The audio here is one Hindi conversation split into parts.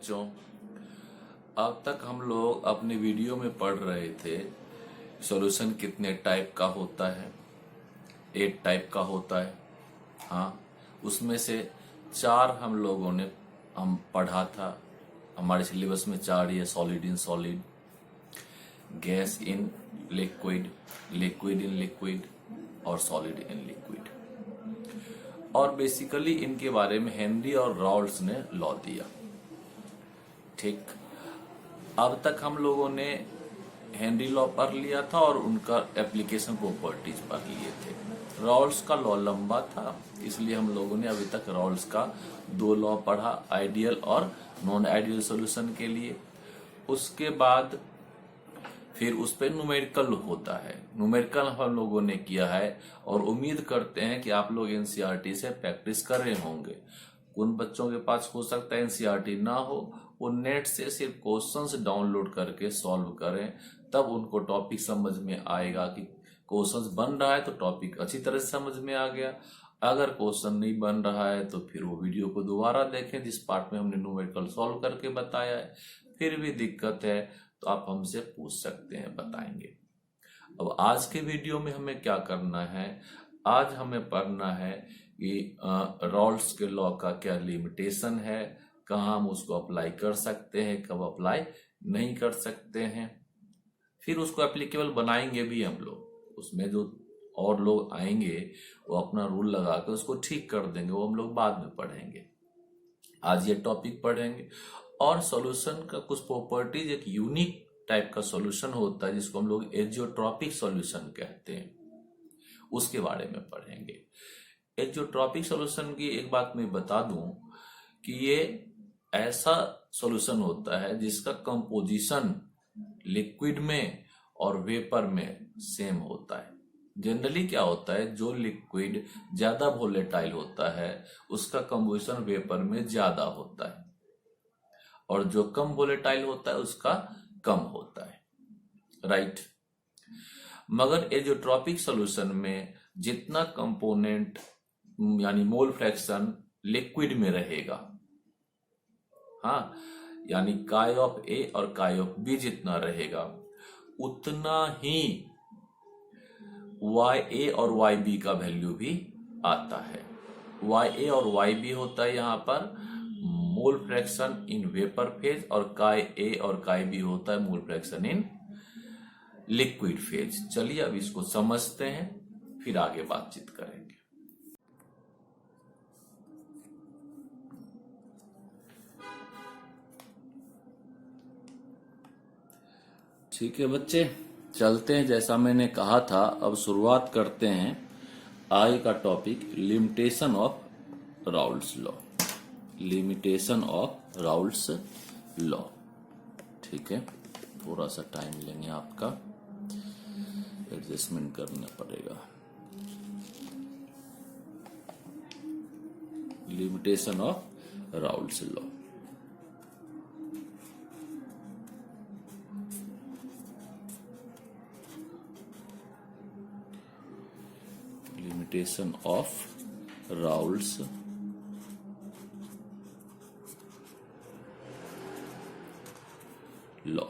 बच्चों, अब तक हम लोग अपने वीडियो में पढ़ रहे थे सॉल्यूशन कितने टाइप का होता है। 8 टाइप का होता है। हाँ, उसमें से 4 हम लोगों ने पढ़ा था। हमारे सिलेबस में 4 ये solid in solid, gas in liquid, liquid in liquid और सॉलिड इन लिक्विड। और बेसिकली इनके बारे में हेनरी और राउल्स ने लॉ दिया। ठीक, अब तक हम लोगों ने हेनरी लॉ पढ़ लिया था और उनका एप्लीकेशन प्रॉपर्टीज पढ़ लिए थे। राउल्स का लॉ लंबा था, इसलिए हम लोगों ने अभी तक राउल्स का 2 लॉ पढ़ा, आइडियल और नॉन आइडियल सॉल्यूशन के लिए। उसके बाद फिर उस पर न्यूमेरिकल होता है। न्यूमेरिकल हम लोगों ने किया है और उम्मीद करते हैं कि आप लोग एनसीईआरटी से प्रैक्टिस कर रहे होंगे। उन बच्चों के पास हो सकता है एनसीईआरटी ना हो, वो नेट से सिर्फ क्वेश्चंस डाउनलोड करके सॉल्व करें, तब उनको टॉपिक समझ में आएगा कि क्वेश्चंस बन रहा है तो टॉपिक अच्छी तरह से समझ में आ गया। अगर क्वेश्चन नहीं बन रहा है तो फिर वो वीडियो को दोबारा देखें जिस पार्ट में हमने न्यूमेरिकल सॉल्व करके बताया है। फिर भी दिक्कत है तो आप हमसे पूछ सकते हैं, बताएंगे। अब आज के वीडियो में हमें क्या करना है, आज हमें पढ़ना है कि राउल्स के लॉ का क्या लिमिटेशन है, कहाँ हम उसको अप्लाई कर सकते हैं, कब अप्लाई नहीं कर सकते हैं। फिर उसको एप्लीकेबल बनाएंगे भी हम लोग। उसमें जो और लोग आएंगे वो अपना रूल लगा कर उसको ठीक कर देंगे, वो हम लोग बाद में पढ़ेंगे। आज ये टॉपिक पढ़ेंगे। और सॉल्यूशन का कुछ प्रॉपर्टीज, एक यूनिक टाइप का सॉल्यूशन होता है जिसको हम लोग एजियोट्रॉपिक सॉल्यूशन कहते हैं, उसके बारे में पढ़ेंगे। एजियोट्रॉपिक सॉल्यूशन की एक बात मैं बता दूं कि ये ऐसा सॉल्यूशन होता है जिसका कंपोजिशन लिक्विड में और वेपर में सेम होता है। जनरली क्या होता है, जो लिक्विड ज्यादा वोलेटाइल होता है उसका कंपोजिशन वेपर में ज्यादा होता है और जो कम वोलेटाइल होता है उसका कम होता है, राइट। मगर एजियोट्रॉपिक सॉल्यूशन में जितना कंपोनेंट यानी मोल फ्रैक्शन लिक्विड में रहेगा, हाँ, यानी काई ऑफ ए और काई ऑफ बी जितना रहेगा उतना ही वाई ए और वाई बी का वैल्यू भी आता है। वाई ए और वाई बी होता है यहाँ पर mole fraction in vapour phase और काई ए और काई बी होता है mole fraction in liquid phase. चलिए अब इसको समझते हैं, फिर आगे बातचीत करेंगे। ठीक है बच्चे, चलते हैं। जैसा मैंने कहा था, अब शुरुआत करते हैं आज का topic, limitation of Raoult's law. Limitation of Raoult's law. ठीक है, थोड़ा सा टाइम लेंगे, आपका एडजस्टमेंट करना पड़ेगा। Limitation of Raoult's law. Limitation of Raoult's law.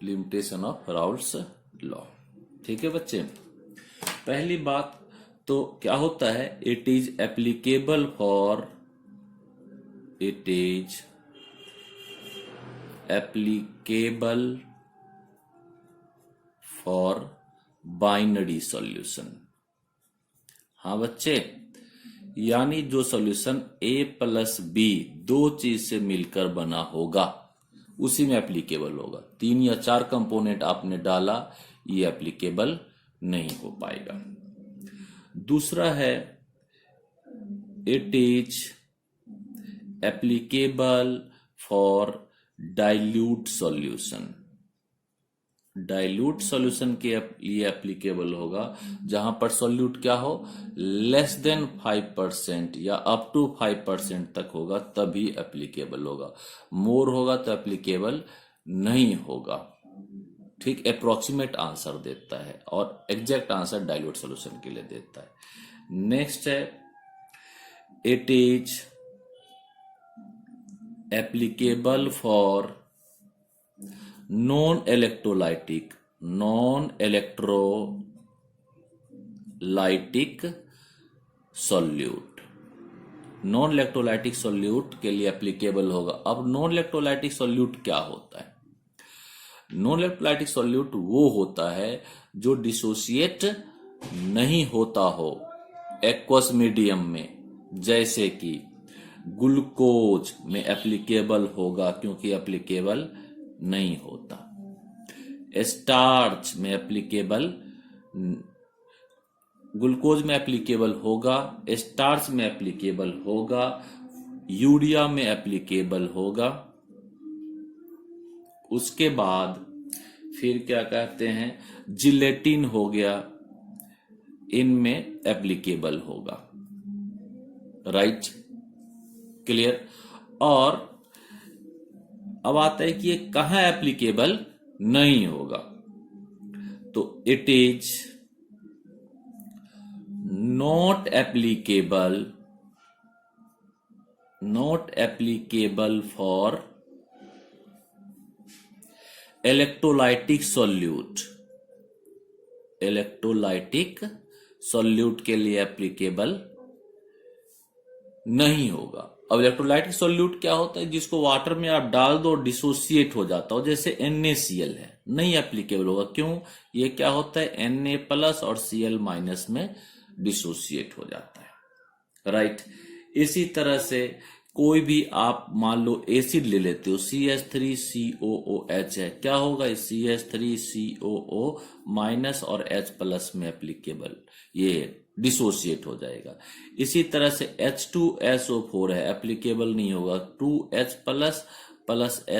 Limitation of Raoult's law. ठीक है बच्चे, पहली बात तो क्या होता है, it is applicable for, it is applicable for binary solution. हाँ बच्चे, यानी जो सॉल्यूशन ए प्लस बी 2 चीज से मिलकर बना होगा उसी में एप्लीकेबल होगा। 3 या 4 कंपोनेंट आपने डाला, ये एप्लीकेबल नहीं हो पाएगा। दूसरा है, it is applicable for dilute solution. Dilute solution के लिए एप्लीकेबल होगा जहां पर सॉल्यूट क्या हो, लेस देन 5% या अप टू 5% तक होगा, तभी एप्लीकेबल होगा। मोर होगा तो एप्लीकेबल नहीं होगा। ठीक, अप्रोक्सीमेट आंसर देता है और एग्जैक्ट आंसर डाइल्यूट सॉल्यूशन के लिए देता है। नेक्स्ट है, it is applicable for non-electrolytic solute। Non electrolytic solute के लिए एप्लीकेबल होगा। अब नॉन इलेक्ट्रोलाइटिक सॉल्यूट क्या होता है? नॉन इलेक्ट्रोलाइटिक सॉल्यूट वो होता है जो डिसोसिएट नहीं होता हो एक्वस मीडियम में, जैसे कि ग्लूकोज में एप्लीकेबल होगा क्योंकि एप्लीकेबल नहीं होता, स्टार्च में एप्लीकेबल, ग्लूकोज में एप्लीकेबल होगा, स्टार्च में एप्लीकेबल होगा, यूरिया में एप्लीकेबल होगा। उसके बाद फिर क्या कहते हैं, जिलेटिन हो गया, इनमें एप्लीकेबल होगा। Right, clear. और अब आता है कि ये कहां एप्लीकेबल नहीं होगा, तो it is not applicable for electrolytic solute के लिए एप्लीकेबल नहीं होगा। अब इलेक्ट्रोलाइटिक सॉल्यूट क्या होता है? जिसको वाटर में आप डाल दो डिसोसिएट हो जाता हो, जैसे NaCl है, नहीं एप्लीकेबल होगा। क्यों? ये क्या होता है, Na+ और Cl- में डिसोसिएट हो जाता है। राइट। इसी तरह से कोई भी आप मान लो एसिड ले लेते हो, CH3COOH है, क्या होगा, CH3COO- और H+ में एप्लीकेबल, ये डिसोसिएट हो जाएगा। इसी तरह से H2SO4 है, एप्लीकेबल नहीं होगा, 2H+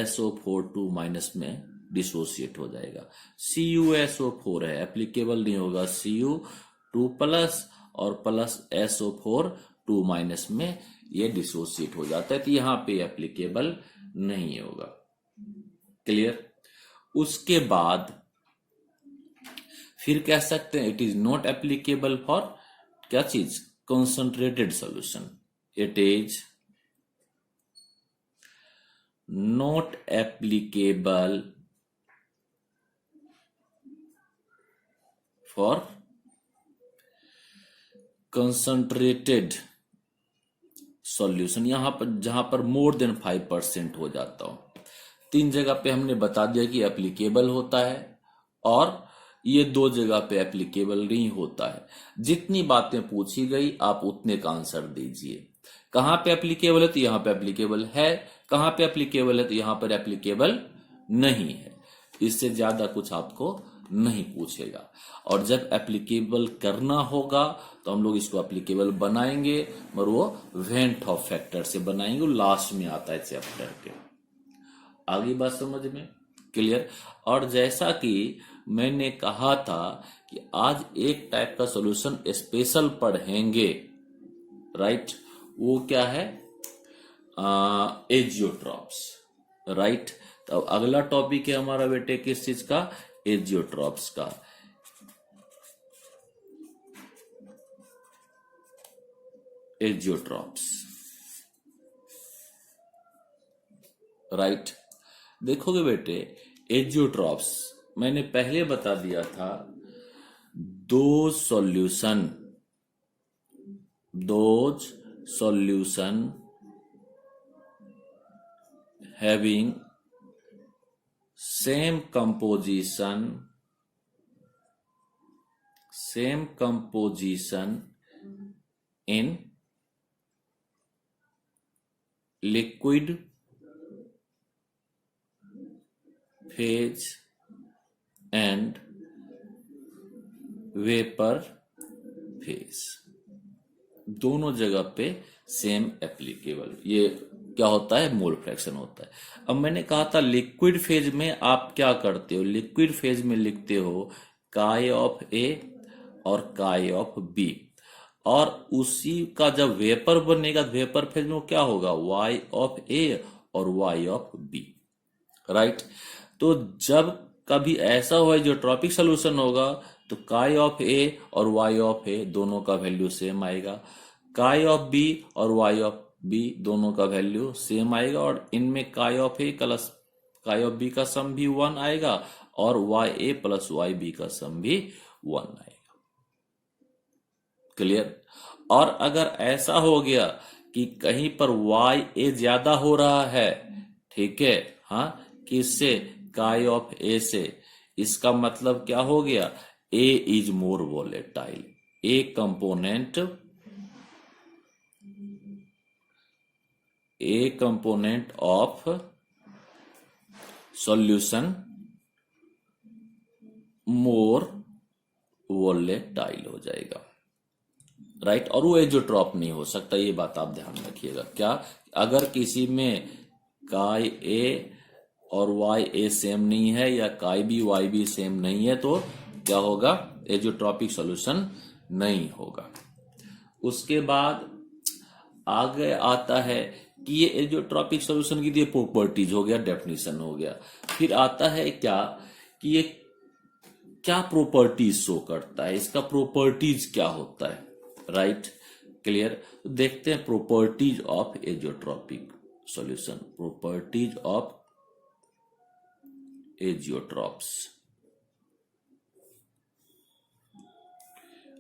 SO4 2- में डिसोसिएट हो जाएगा। CuSO4 है, एप्लीकेबल नहीं होगा, Cu2+ और +SO4 2- में ये डिसोसिएट हो जाता है, तो यहां पे एप्लीकेबल नहीं होगा। क्लियर। उसके बाद फिर कह सकते हैं it is not applicable for क्या चीज, concentrated solution. It is not applicable for concentrated solution, यहां पर जहां पर मोर देन 5% हो जाता हो। 3 जगह पे हमने बता दिया कि एप्लीकेबल होता है, और ये 2 जगह पे एप्लीकेबल नहीं होता है। जितनी बातें पूछी गई आप उतने का आंसर दीजिए। कहां पे एप्लीकेबल है तो यहां पे एप्लीकेबल है, कहां पे एप्लीकेबल है तो यहां पर एप्लीकेबल नहीं है। इससे ज्यादा कुछ आपको नहीं पूछेगा। और जब एप्लीकेबल करना होगा तो हम लोग इसको एप्लीकेबल बनाएंगे, और वो वेन ऑफ फैक्टर से बनाएंगे, वो लास्ट में आता है चैप्टर के। आगे बात समझ में? क्लियर। और जैसा कि मैंने कहा था कि आज एक टाइप का सॉल्यूशन स्पेशल पढ़ेंगे, राइट, वो क्या है, एजियोट्रॉप्स। राइट। तो अगला टॉपिक है हमारा बेटे किस चीज का, एजियोट्रॉप्स का। Azeotropes, right. देखोगे बेटे, एजियोट्रॉप्स मैंने पहले बता दिया था, दो solution having same composition in liquid phase and vapour phase, दोनों जगह पे सेम एप्लीकेबल। ये क्या होता है, मोल फ्रैक्शन होता है। अब मैंने कहा था लिक्विड फेज में आप क्या करते हो, लिक्विड फेज में लिखते हो काई ऑफ ए और काई ऑफ बी, और उसी का जब वेपर बनेगा वेपर फेज में वो क्या होगा, वाई ऑफ ए और वाई ऑफ बी। राइट। तो जब कभी ऐसा हुआ जो ट्रॉपिक सोल्यूशन होगा तो काई ऑफ ए और वाई ऑफ ए दोनों का वैल्यू सेम आएगा। काई ऑफ बी और वाई ऑफ बी दोनों का वैल्यू सेम आएगा, और इनमें chi of A plus chi of B का सम भी 1 आएगा और Y A plus Y B का सम भी 1 आएगा। क्लियर। और अगर ऐसा हो गया कि कहीं पर वाई ए ज्यादा हो रहा है, ठीक है, हाँ, किससे, काई ऑफ ए से, इसका मतलब क्या हो गया, A is more volatile, A component of solution more volatile हो जाएगा, राइट। और वो एजोट्रॉप नहीं हो सकता, ये बात आप ध्यान रखिएगा। क्या, अगर किसी में काई ए और वाई ए सेम नहीं है या काई बी वाई बी सेम नहीं है तो क्या होगा, एजोट्रॉपिक सॉल्यूशन नहीं होगा। उसके बाद आगे आता है कि ये एजोट्रॉपिक सॉल्यूशन की ये प्रॉपर्टीज हो गया, डेफिनेशन हो गया। फिर आता है क्या कि ये क्या प्रॉपर्टीज शो करता है, इसका प्रॉपर्टीज क्या होता है, राइट। क्लियर। देखते हैं properties of azeotropic solution, properties of azeotropes,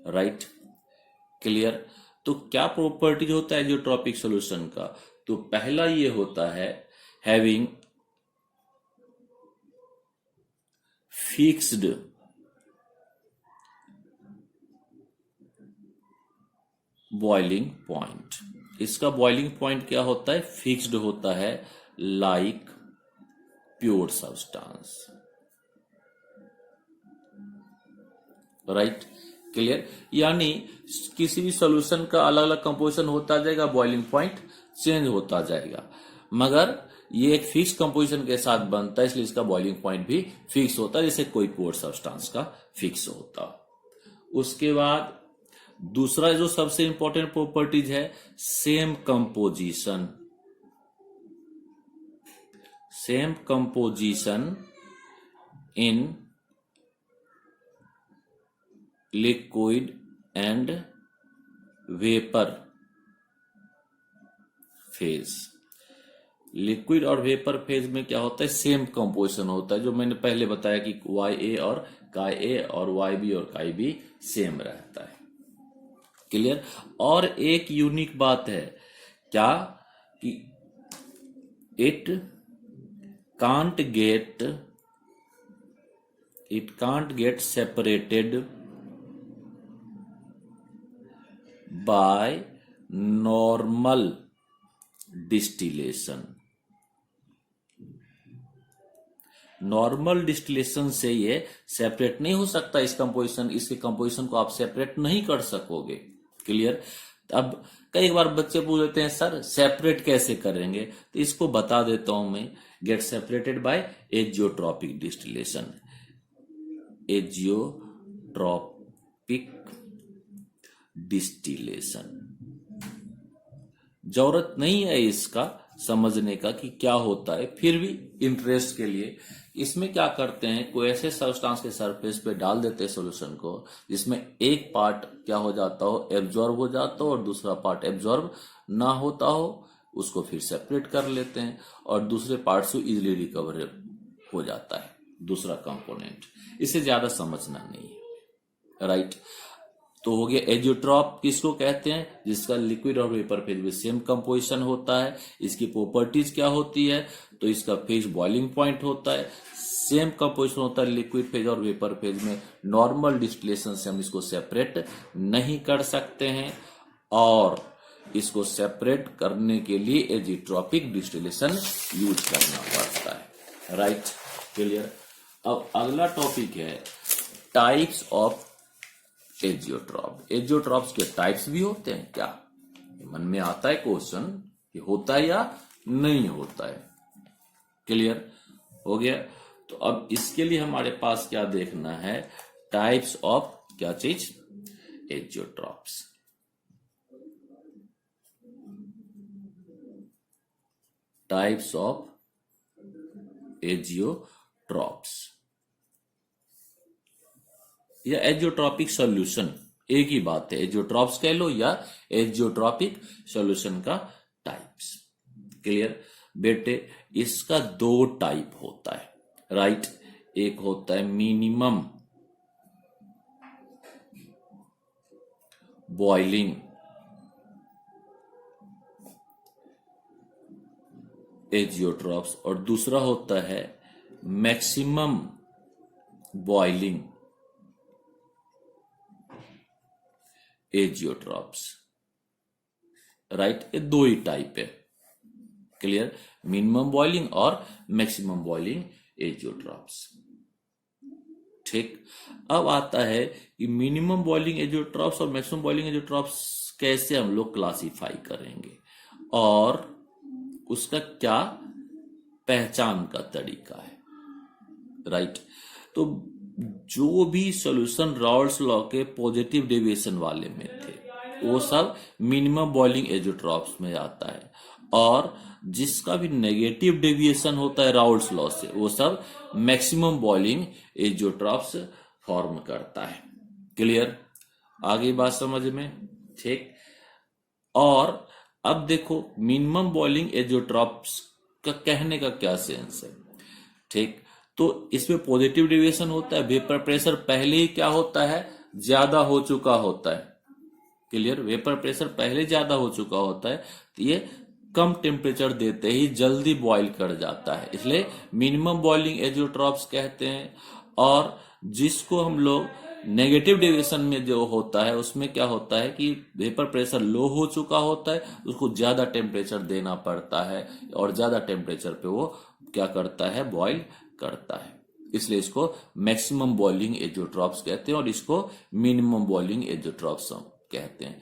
right. Clear. तो क्या प्रॉपर्टीज होता है एजियोट्रॉपिक सॉल्यूशन का, तो पहला ये होता है हैविंग फिक्स्ड बॉइलिंग पॉइंट। इसका बॉइलिंग पॉइंट क्या होता है, फिक्स्ड होता है, like pure substance, right. Clear. यानी किसी भी सॉल्यूशन का अलग अलग कंपोजिशन होता जाएगा, बॉइलिंग पॉइंट चेंज होता जाएगा, मगर ये एक फिक्स कंपोजिशन के साथ बनता है, इसलिए इसका बॉइलिंग पॉइंट भी फिक्स होता है, जैसे कोई प्योर सब्सटेंस का फिक्स होता। उसके बाद दूसरा जो सबसे इंपॉर्टेंट प्रॉपर्टीज है, same composition, same composition in liquid and vapour phase. Liquid और वेपर फेज में क्या होता है, सेम कंपोजिशन होता है, जो मैंने पहले बताया कि वाई ए और काई ए और वाई बी और काई बी सेम रहता है। क्लियर। और एक यूनिक बात है क्या कि it can't get separated by normal distillation. Normal distillation से ये सेपरेट नहीं हो सकता, इस कंपोजिशन, इसके कंपोजिशन को आप सेपरेट नहीं कर सकोगे। क्लियर। अब कई बार बच्चे पूछ लेते हैं सर सेपरेट कैसे करेंगे, तो इसको बता देता हूं मैं, get separated by azeotropic distillation, azeotropic distillation. जरूरत नहीं है इसका समझने का कि क्या होता है, फिर भी इंटरेस्ट के लिए इसमें क्या करते हैं, कोई ऐसे सब्सटेंस के सरफेस पे डाल देते हैं सॉल्यूशन को, जिसमें एक पार्ट क्या हो जाता हो, एब्जॉर्ब हो जाता हो, और दूसरा पार्ट एब्जॉर्ब ना होता हो, उसको फिर सेपरेट कर लेते हैं और दूसरे पार्ट से इजिली रिकवर हो जाता है दूसरा कंपोनेंट। इसे ज्यादा समझना नहीं है, राइट। तो हो गया एजियोट्रॉप किसको कहते हैं, जिसका लिक्विड और वेपर फेज में सेम कंपोजिशन होता है। इसकी प्रॉपर्टीज क्या होती है, तो इसका फेज बॉइलिंग पॉइंट होता है, सेम कंपोजिशन होता है लिक्विड फेज और वेपर फेज में, नॉर्मल डिस्टिलेशन से हम इसको सेपरेट नहीं कर सकते हैं, और इसको सेपरेट करने के लिए एजियोट्रॉपिक डिस्टिलेशन यूज करना पड़ता है, राइट। क्लियर। अब अगला टॉपिक है टाइप्स ऑफ एजियोट्रॉप। एजियोट्रॉप्स के टाइप्स भी होते हैं क्या, मन में आता है क्वेश्चन कि होता है या नहीं होता है। क्लियर हो गया। तो अब इसके लिए हमारे पास क्या देखना है, टाइप्स ऑफ क्या चीज, एजियोट्रॉप्स। टाइप्स ऑफ एजियोट्रॉप्स या एजियोट्रॉपिक सॉल्यूशन, एक ही बात है, एजियोट्रॉप्स कह लो या एजियोट्रॉपिक सॉल्यूशन का टाइप्स। क्लियर बेटे, इसका दो टाइप होता है, राइट। एक होता है मिनिमम बॉइलिंग एजियोट्रॉप्स और दूसरा होता है मैक्सिमम बॉइलिंग एजियोट्रॉप्स, राइट। ये दो ही टाइप है। क्लियर, मिनिमम बॉइलिंग और मैक्सिमम बॉइलिंग एजियोट्रॉप्स। ठीक, अब आता है कि मिनिमम बॉइलिंग एजियोट्रॉप्स और मैक्सिमम बॉइलिंग एजियोट्रॉप्स कैसे हम लोग क्लासिफाई करेंगे और उसका क्या पहचान का तरीका है, राइट। तो जो भी सॉल्यूशन राउल्ट्स लॉ के पॉजिटिव डेविएशन वाले में थे वो सब मिनिमम बॉइलिंग एजियोट्रॉप्स में आता है, और जिसका भी नेगेटिव डेविएशन होता है राउल्ट्स लॉ से वो सब मैक्सिमम बॉइलिंग एजियोट्रॉप्स फॉर्म करता है। क्लियर, आगे बात समझ में? ठीक, और अब देखो मिनिमम बॉइलिंग एजियोट्रॉप्स का कहने का क्या सेंस है। ठीक, तो इसमें पॉजिटिव डेविएशन होता है, वेपर प्रेशर पहले ही क्या होता है, ज्यादा हो चुका होता है। क्लियर, वेपर प्रेशर पहले ज्यादा हो चुका होता है तो ये कम टेम्परेचर देते ही जल्दी बॉईल कर जाता है, इसलिए मिनिमम बॉइलिंग एजियोट्रॉप्स कहते हैं। और जिसको हम लोग नेगेटिव डेविएशन में जो होता है उसमें क्या होता है कि वेपर प्रेशर लो हो चुका होता है, उसको ज्यादा टेम्परेचर देना पड़ता है और ज्यादा टेम्परेचर पे वो क्या करता है, बॉईल करता है, इसलिए इसको मैक्सिमम बॉइलिंग एजियोट्रॉप्स कहते हैं और इसको मिनिमम बॉइलिंग एजियोट्रॉप्स कहते हैं।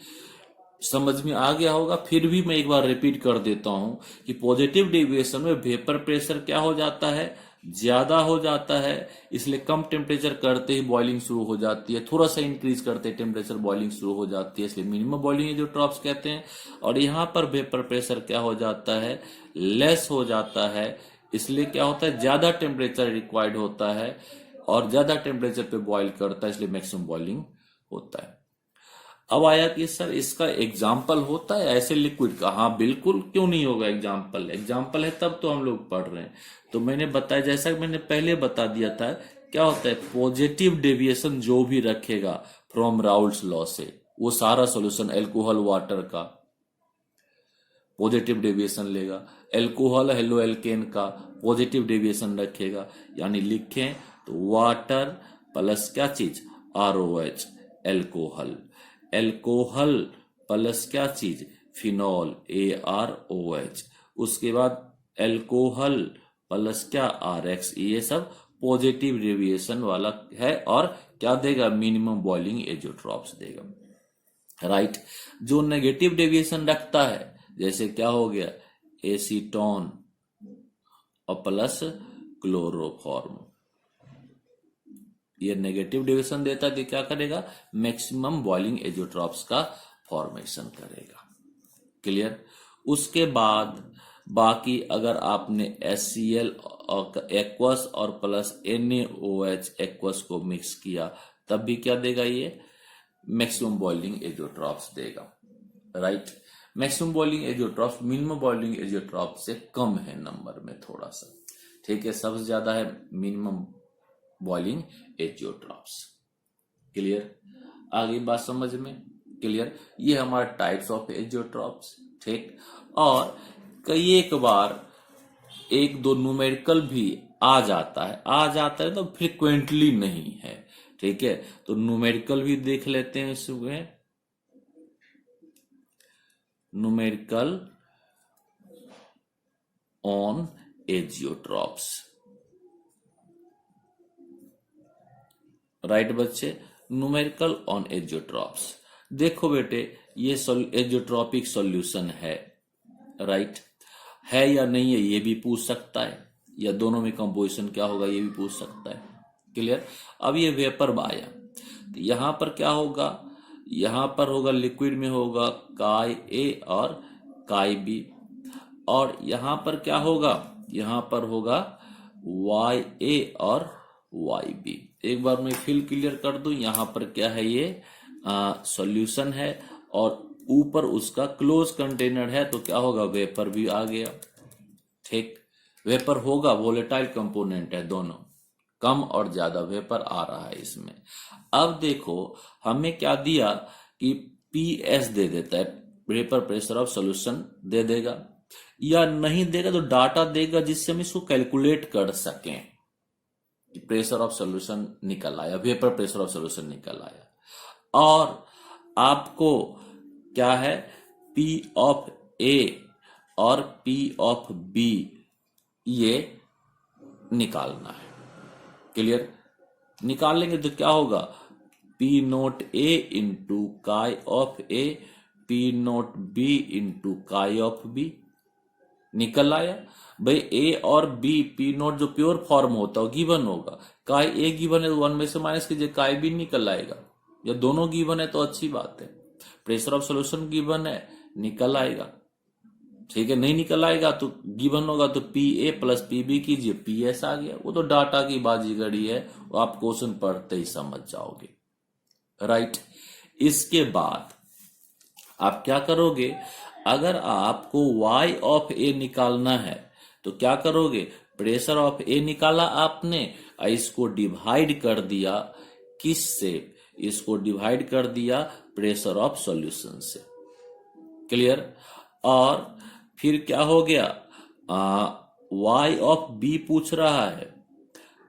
समझ में आ गया होगा। फिर भी मैं एक बार रिपीट कर देता हूं कि पॉजिटिव डेविएशन में वेपर प्रेशर क्या हो जाता है, ज्यादा हो जाता है, इसलिए कम टेम्परेचर करते ही बॉइलिंग शुरू हो जाती है, थोड़ा सा इंक्रीज करते ही टेम्परेचर बॉइलिंग शुरू हो जाती है, इसलिए मिनिमम बॉइलिंग एजियोट्रॉप्स कहते हैं। और यहाँ पर वेपर प्रेशर क्या हो जाता है, लेस हो जाता है, इसलिए क्या होता है, ज्यादा टेम्परेचर रिक्वायर्ड होता है और ज्यादा टेम्परेचर पे बॉइल करता है, इसलिए मैक्सिमम बॉइलिंग होता है। अब आया कि सर इसका एग्जाम्पल होता है ऐसे लिक्विड का? हाँ बिल्कुल, क्यों नहीं होगा एग्जाम्पल, एग्जाम्पल है तब तो हम लोग पढ़ रहे हैं। तो मैंने बताया, जैसा कि मैंने पहले बता दिया था, क्या होता है, पॉजिटिव डेविएशन जो भी रखेगा फ्रॉम राउल्ट्स लॉ से वो सारा सॉल्यूशन अल्कोहल वाटर का पॉजिटिव डेविएशन लेगा, अल्कोहल हेलो एल्केन का पॉजिटिव डेविएशन रखेगा, यानी लिखें तो वाटर प्लस क्या चीज, ROH अल्कोहल, अल्कोहल प्लस क्या चीज, फिनॉल AROH, उसके बाद अल्कोहल प्लस क्या RX, ये सब पॉजिटिव डेविएशन वाला है और क्या देगा, मिनिमम बॉइलिंग एजियोट्रॉप्स देगा, राइट। जो नेगेटिव डेविएशन रखता है जैसे क्या हो गया, एसीटोन और प्लस क्लोरोफॉर्म, ये नेगेटिव डेविएशन देता है कि क्या करेगा, मैक्सिमम बॉइलिंग एजियोट्रॉप्स का फॉर्मेशन करेगा। क्लियर, उसके बाद बाकी अगर आपने HCl और एक्वस और प्लस NaOH एक्वस को मिक्स किया तब भी क्या देगा, ये मैक्सिमम बॉइलिंग एजियोट्रॉप्स देगा, right. Maximum boiling azeotropes minimum boiling azeotropes से कम है नंबर में थोड़ा सा, ठीक है, सबसे ज्यादा है मिनिमम बॉइलिंग एजियोट्रॉप्स। क्लियर, आगे बात समझ में? क्लियर, ये हमारा टाइप्स ऑफ एजियोट्रॉप्स, ठीक। और कई एक बार एक दो न्यूमेरिकल भी आ जाता है तो फ्रिक्वेंटली नहीं है, ठीक है। तो न्यूमेरिकल भी देख लेते हैं इसमें, न्यूमेरिकल ऑन एजियोट्रॉप्स, राइट बच्चे, न्यूमेरिकल ऑन एजियोट्रॉप्स। देखो बेटे, ये एजियोट्रॉपिक सॉल्यूशन है, राइट, है या नहीं है ये भी पूछ सकता है, या दोनों में कंपोजिशन क्या होगा ये भी पूछ सकता है। क्लियर, अब ये वेपर आया तो यहां पर क्या होगा, यहां पर होगा लिक्विड में होगा काई A और काई B, और यहां पर क्या होगा, यहां पर होगा YA और YB। एक बार मैं फिल क्लियर कर दूं, यहां पर क्या है, ये सॉल्यूशन है और ऊपर उसका क्लोज कंटेनर है, तो क्या होगा, वेपर भी आ गया। ठीक, वेपर होगा, वोलेटाइल कंपोनेंट है दोनों, कम और ज्यादा वेपर आ रहा है इसमें। अब देखो हमें क्या दिया कि पीएस दे देता है, वेपर प्रेशर ऑफ सॉल्यूशन दे देगा, या नहीं देगा तो डाटा देगा जिससे हम इसको कैलकुलेट कर सकें कि प्रेशर ऑफ सॉल्यूशन निकल आया, वेपर प्रेशर ऑफ सॉल्यूशन निकल आया। और आपको क्या है, पी ऑफ ए और पी ऑफ बी ये निकालना है। क्लियर, निकालेंगे तो क्या होगा, P nought A into chi of A, P nought B into chi of B, निकल आया। भाई ए और बी, पी नोट जो प्योर फॉर्म होता है गिवन होगा, काई ए गिवन है तो 1 में से माइनस कीजिए, काई बी निकल आएगा। या दोनों गिवन है तो अच्छी बात है। प्रेशर ऑफ सॉल्यूशन गिवन है, निकल आएगा। ठीक है, नहीं निकल आएगा तो गिवन होगा तो P A plus P B कीजिए, पी एस आ गया। वो तो डाटा की बाजीगरी है, वो आप क्वेश्चन पढ़ते ही समझ जाओगे। राइट, इसके बाद आप क्या करोगे, अगर आपको y ऑफ ए निकालना है तो क्या करोगे, प्रेशर ऑफ ए निकाला आपने, इसको डिवाइड कर दिया किससे, इसको डिवाइड कर दिया प्रेशर ऑफ सॉल्यूशन से। क्लियर, और फिर क्या हो गया, y ऑफ बी पूछ रहा है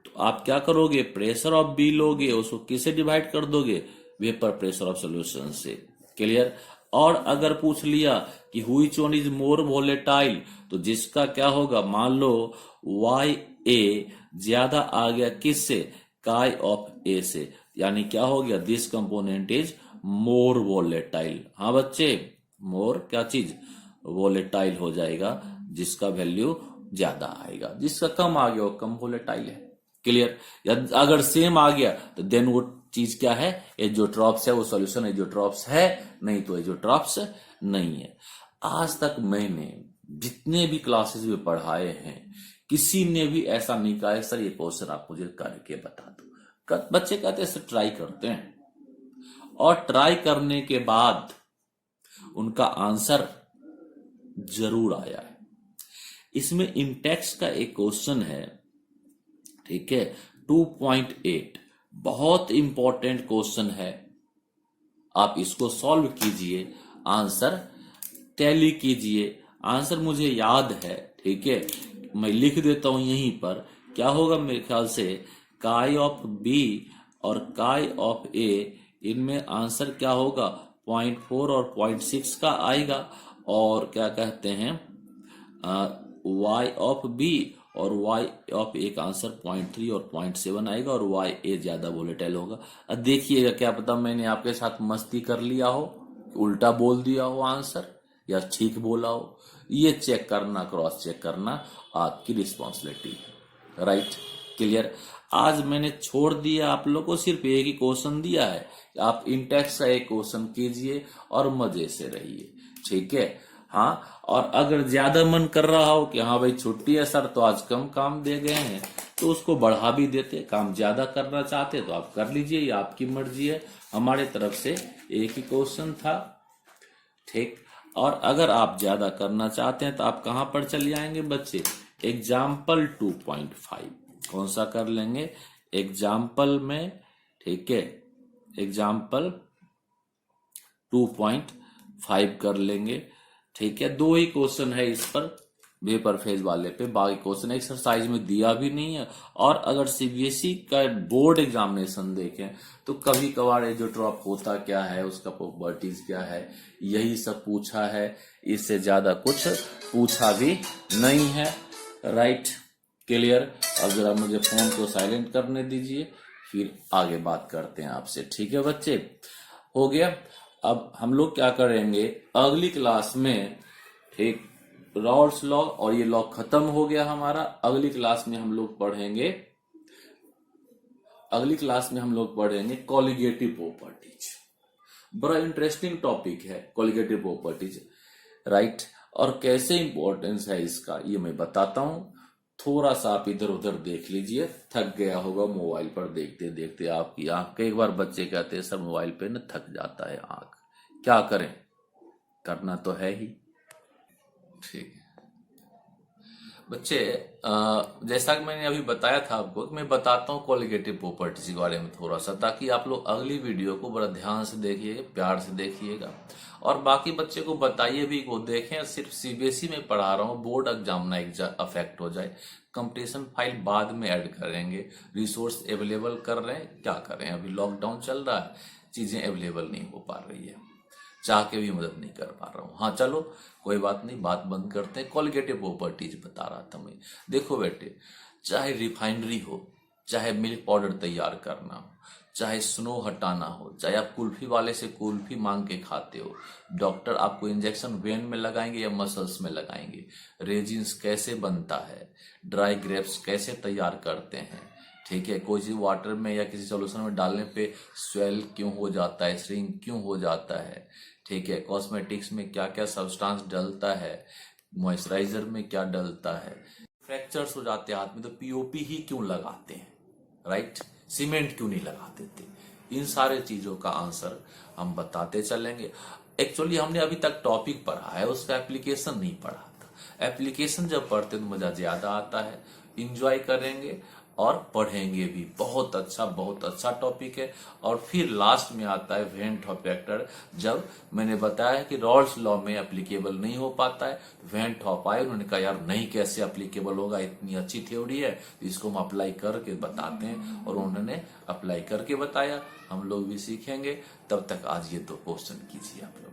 तो आप क्या करोगे, प्रेशर ऑफ बी लोगे, उसको किसे डिवाइड कर दोगे, वेपर प्रेशर ऑफ सॉल्यूशन से। क्लियर, और अगर पूछ लिया कि which one is more volatile, तो जिसका क्या होगा, मान लो वाई ए ज्यादा आ गया किससे, काई ऑफ ए से, यानी क्या हो गया, this component is more volatile. हाँ बच्चे, मोर क्या चीज, वोलेटाइल हो जाएगा, जिसका वैल्यू ज्यादा आएगा, जिसका कम आ गया वो कम वोलेटाइल है। क्लियर, या अगर सेम आ गया तो देन वो चीज क्या है, एजोट्रॉप्स है, वो सॉल्यूशन एजोट्रॉप्स है, नहीं तो एजोट्रॉप्स नहीं है। आज तक मैंने जितने भी क्लासेस में पढ़ाए हैं, किसी ने भी ऐसा नहीं कहा है सर ये क्वेश्चन आप मुझे करके बता दो। बच्चे कहते हैं सर ट्राई करते हैं, और ट्राई करने के बाद उनका आंसर जरूर आया है। इसमें इंटेक्स का एक क्वेश्चन है, ठीक है, 2.8, बहुत इंपॉर्टेंट क्वेश्चन है। आप इसको सॉल्व कीजिए, आंसर टैली कीजिए। आंसर मुझे याद है, ठीक है, मैं लिख देता हूं यहीं पर। क्या होगा मेरे ख्याल से, काई ऑफ बी और काई ऑफ ए, इनमें आंसर क्या होगा, 0.4 और 0.6 का आएगा। और क्या कहते हैं, y ऑफ बी और y ऑफ ए का आंसर 0.3 और 0.7 आएगा, और y ए ज्यादा वोलेटाइल होगा। अब देखिएगा, क्या पता मैंने आपके साथ मस्ती कर लिया हो, उल्टा बोल दिया हो आंसर, या ठीक बोला हो। ये चेक करना, क्रॉस चेक करना आपकी रिस्पॉन्सिबिलिटी है। Right, clear. आज मैंने छोड़ दिया आप लोगों को, सिर्फ एक ही क्वेश्चन दिया है, आप इंटेक्स का एक क्वेश्चन कीजिए और मजे से रहिए। ठीक है, हाँ। और अगर ज्यादा मन कर रहा हो कि हाँ भाई छुट्टी है सर तो आज कम काम दे गए हैं, तो उसको बढ़ा भी देते, काम ज्यादा करना चाहते तो आप कर लीजिए, ये आपकी मर्जी है। हमारे तरफ से एक ही क्वेश्चन था, ठीक। और अगर आप ज्यादा करना चाहते हैं तो आप कहां पर चले जाएंगे बच्चे, एग्जाम्पल 2.5, कौन सा कर लेंगे, एग्जाम्पल में, ठीक है, एग्जाम्पल 2.5 कर लेंगे। ठीक है, 2 ही क्वेश्चन है इस पर, वेपर फेज वाले पे, बाकी क्वेश्चन एक्सरसाइज में दिया भी नहीं है। और अगर सीबीएसई का बोर्ड एग्जामिनेशन देखें तो कभी कभार जो ड्रॉप होता क्या है, उसका प्रॉपर्टीज क्या है, यही सब पूछा है, इससे ज्यादा कुछ पूछा भी नहीं है। Right, clear. अब जरा मुझे फोन को साइलेंट करने दीजिए, फिर आगे बात करते हैं आपसे। ठीक है बच्चे, हो गया। अब हम लोग क्या करेंगे अगली क्लास में, ठीक, रॉल्स लॉ, और ये लॉ खत्म हो गया हमारा। अगली क्लास में हम लोग पढ़ेंगे, कॉलिगेटिव प्रॉपर्टीज। बड़ा इंटरेस्टिंग टॉपिक है कॉलिगेटिव प्रॉपर्टीज। राइट, और कैसे इंपॉर्टेंस है इसका ये मैं बताता हूं। थोड़ा सा आप इधर उधर देख लीजिए, थक गया होगा मोबाइल पर देखते देखते आपकी आंख। कई बार बच्चे कहते हैं सर मोबाइल पे न थक जाता है आंख, क्या करें, करना तो है ही। ठीक है बच्चे, जैसा कि मैंने अभी बताया था आपको कि मैं बताता हूँ कॉलिगेटिव प्रॉपर्टीज के बारे में थोड़ा सा, ताकि आप लोग अगली वीडियो को बड़ा ध्यान से देखिए, प्यार से देखिएगा। और बाकी बच्चे को बताइए भी, वो देखें। सिर्फ सीबीएसई में पढ़ा रहा हूँ, बोर्ड एग्जाम ना अफेक्ट हो जाए। कंपटीशन फाइल बाद में ऐड करेंगे, रिसोर्स अवेलेबल कर रहे हैं, क्या करें, अभी लॉकडाउन चल रहा है, चीजें अवेलेबल नहीं हो पा रही है, चाह के भी मदद नहीं कर पा रहा हूँ। हाँ चलो कोई बात नहीं, बात बंद करते हैं। कॉलिगेटिव प्रॉपर्टीज बता रहा था मैं। देखो बेटे, चाहे रिफाइनरी हो, चाहे मिल्क पाउडर तैयार करना हो, चाहे स्नो हटाना हो, चाहे आप कुल्फी वाले से कुल्फी मांग के खाते हो, डॉक्टर आपको इंजेक्शन वेन में लगाएंगे या मसल्स में लगाएंगे, रेजिन्स कैसे बनता है, ड्राई ग्रेप्स कैसे तैयार करते हैं, ठीक है, कोई चीज वाटर में या किसी सोल्यूशन में डालने पे स्वेल क्यों हो जाता है, श्रिंक क्यों हो जाता है, ठीक है, कॉस्मेटिक्स में क्या क्या सब्सटेंस डलता है, मॉइस्चराइजर में क्या डलता है, फ्रैक्चर्स हो जाते हैं हाथ में तो पीओपी ही क्यों लगाते हैं, राइट, सीमेंट क्यों नहीं लगा देते। इन सारे चीजों का आंसर हम बताते चलेंगे। एक्चुअली हमने अभी तक टॉपिक पढ़ा है, उसका एप्लीकेशन नहीं पढ़ा था। एप्लीकेशन जब पढ़ते तो मजा ज्यादा आता है, इंजॉय करेंगे और पढ़ेंगे भी। बहुत अच्छा टॉपिक है। और फिर लास्ट में आता है वेन हॉफ फैक्टर। जब मैंने बताया कि रॉल्स लॉ में एप्लीकेबल नहीं हो पाता है, वेन हॉफ आए, उन्होंने कहा यार नहीं कैसे एप्लीकेबल होगा, इतनी अच्छी थ्योरी है तो इसको हम अप्लाई करके बताते हैं। और उन्होंने अप्लाई करके बताया, हम लोग भी सीखेंगे। तब तक आज ये 2 क्वेश्चन कीजिए आप लोग।